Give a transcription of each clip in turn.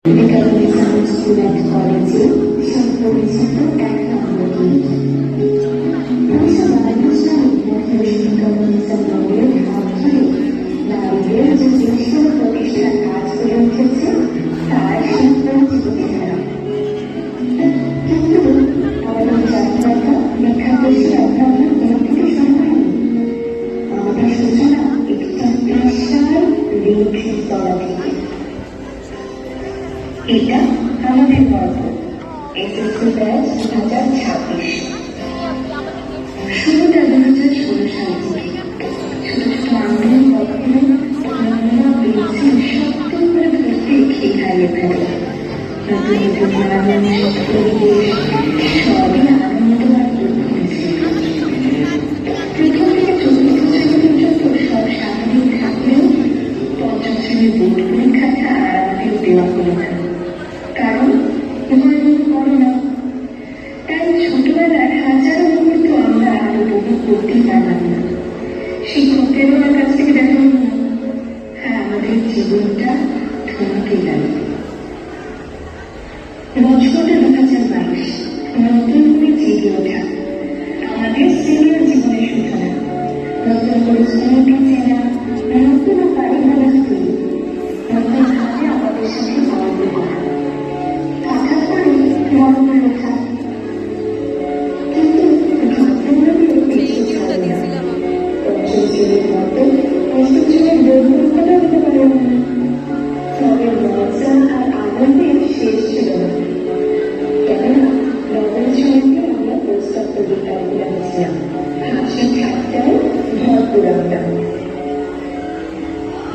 Student কলেজে সম্পরিচিত এক নম্বর gate. 1952 সালে ন্যাশনাল কমিউনিজম দলের হাত ধরে নারীদের যে দেশীয় প্রতিষ্ঠান কাজ করে উঠেছে তার সম্পরিচিত চেহারা। কিন্তু আমাদের যাত্রাটা লেখাপড়ি অন্যান্য কোনো থেকে শুরু হয়নি। আমাদের সূচনা একটা বিশাল রিক্সের তলা থেকে। এটা আমাদের গল্প, এসএসসি ব্যাচ 2026। শুরুটা 2016 সাল থেকে। ছোট ছোট আন্দোলন কখনো বেঁচে শক্ত করে ধরতে খেয়ে হারিয়ে ফেলে। নতুন নতুন মানুষ, পরিবেশ সবই আনন্দ আর দুঃখ মিছিল। প্রথম থেকে 4th শ্রেণী পর্যন্ত সব স্বাভাবিক থাকলেও 5ম শ্রেণীর বোর্ড পরীক্ষাটা আর আমাদের দেওয়া হলো না। কারণ করোনা। তাই ছোটবেলার হাজারো মুহূর্ত আমরা আর উপভোগ করতেই পারলাম না। শিক্ষকদেরও আমার কাছ থেকে দেখা হল না। হ্যাঁ, আমাদের জীবনটা থমকে গেল। বছরটা 2022, নতুন করে জেগে ওঠা, আমাদের সিনিয়র জীবনের সূচনা। নতুন করে স্কুলটি চেনা, নতুন পারিবারিক স্কুল, নতুন ভাবে আমাদের সাথে গল্প করা, হঠাৎ করে মনে করে ওঠা। কিন্তু ঘটনাগুলো বেশি ছড়ে না। 5ম শ্রেণীর মতো 8ম শ্রেণীর বন্ধুত্বটা হতে পারে না। তবে মজা আর আনন্দের শেষ ছিল না। কেননা 9ম শ্রেণীতে আমরা প্রস্তাব প্রতিযোগিতায় ছিলাম। হাসি ঠাট্টায় ভরপুর আমরা।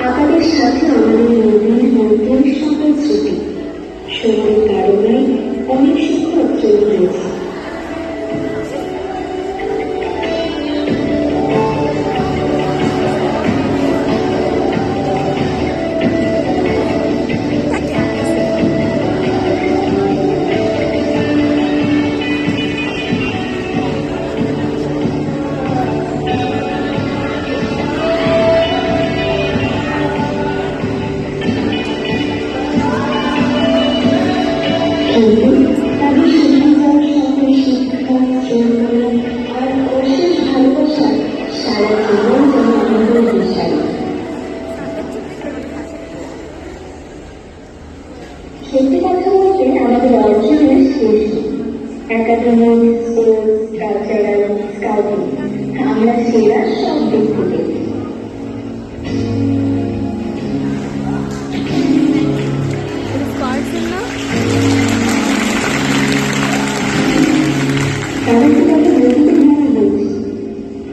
আকারের সাথে আমাদের নদীর মন্দির সকল স্মৃতি। শরীরের কারণে অনেক শিক্ষক চলে গেছে। তাদের শিখে যাওয়ার সাথে শিক্ষা, শ্রম আর অশেষ ভালোবাসা সারা জীবন যেন আমাদের বিশ্বাস। সত্যি কথা বলতে আমাদের অর্জনের শেষ নেই। একাডেমিক, স্পোর্টস, কালচারাল, স্কাউটিং, আমরা সেরা সব দিক থেকে।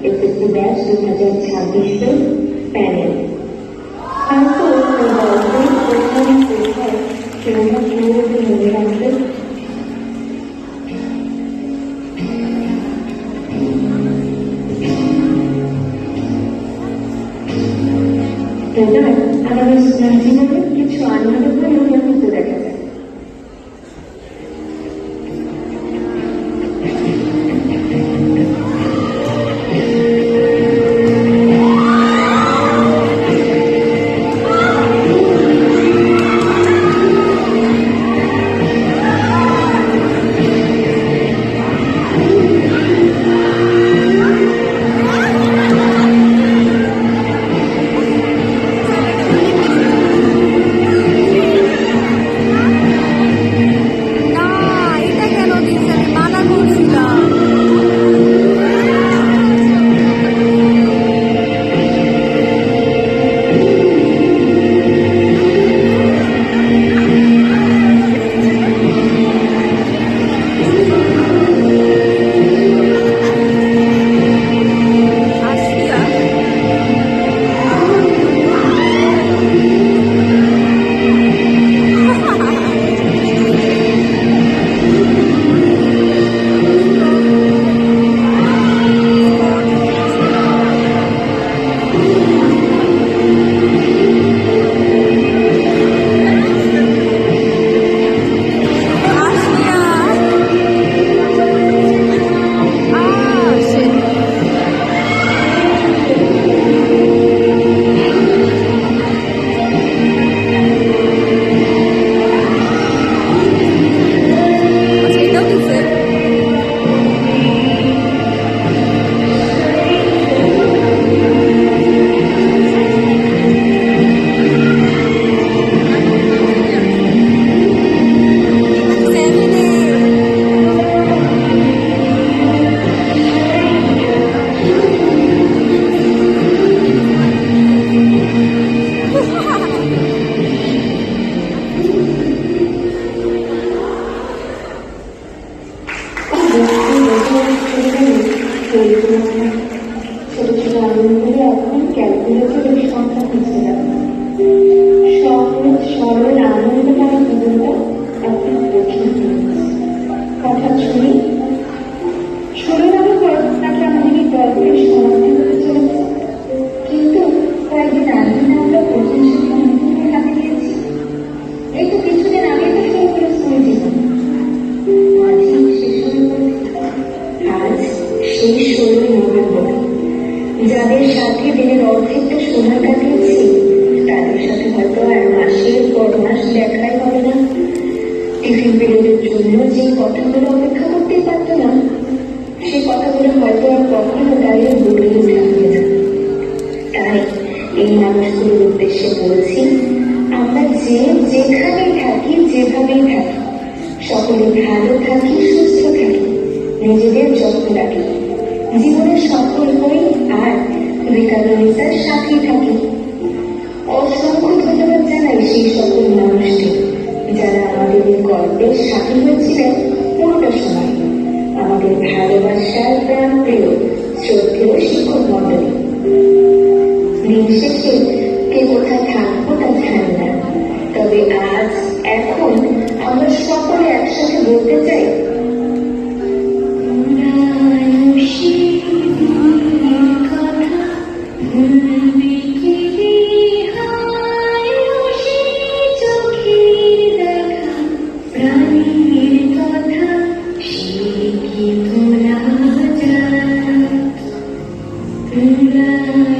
SSC batch 2026 panel. তারপর গল্পের প্রথম কোথায় কেমন কিভাবে মনে রাখবে। এবার আমাদের জীবনে কিছু আনন্দ করে দেখা যায়। পরিকল্পনা ছোট ছোট আনন্দগুলো এখন ক্যালকুলেটরের সংখ্যা খুঁজতে লাগবে। সহজ সরল আনন্দময় জীবনটা এখন কঠিন হয়ে গেছে। হঠাৎ শুনি 16 নভেম্বর নাকি আমাদের এই গল্পের সমাপ্তি হতে চলেছে। কিন্তু কয়েকদিন আগে না আমরা প্রথম শিক্ষা মন্ত্রীকে হাতে দিয়েছি। এই তো কিছুদিন আগে তো শুরু করে স্কুল জীবন, আজই শেষ হয়ে গেছে। আজ সেই 16 নভেম্বর, যাদের সাথে দিনের অর্ধেকটা সময় কাটিয়েছি তাদের সাথে হয়তো আর মাসের পর মাস দেখাই হবে না। টিফিন পিরিয়ডের জন্য যে কথাগুলো অপেক্ষা করতেই পারতো না, সেই কথাগুলো হয়তো আর কখনো দাঁড়িয়ে বলেই থাকবে না। তাই এই মানুষগুলোর উদ্দেশ্যে বলছি, আমরা যে যেখানেই থাকি, যেভাবেই থাকি, সকলে ভালো থাকি, সুস্থ থাকি, নিজেদের যত্ন রাখি, জীবনে সফল হই আর বিকাবিতার সাথেই থাকি। অসংখ্য ধন্যবাদ জানাই সেই সকল মানুষকে যারা আমাদের এই গল্পের সাথী হয়েছিলেন পুরোটা সময়। আমাদের ভালোবাসার প্রাণ প্রিয় শ্রদ্ধেয় শিক্ষক মন্ডলী। দিন শেষে কে কোথায় থাকবো তা জানি না, তবে আজ এখন আমরা সকলে একসাথে বলতে চাই, Thank you.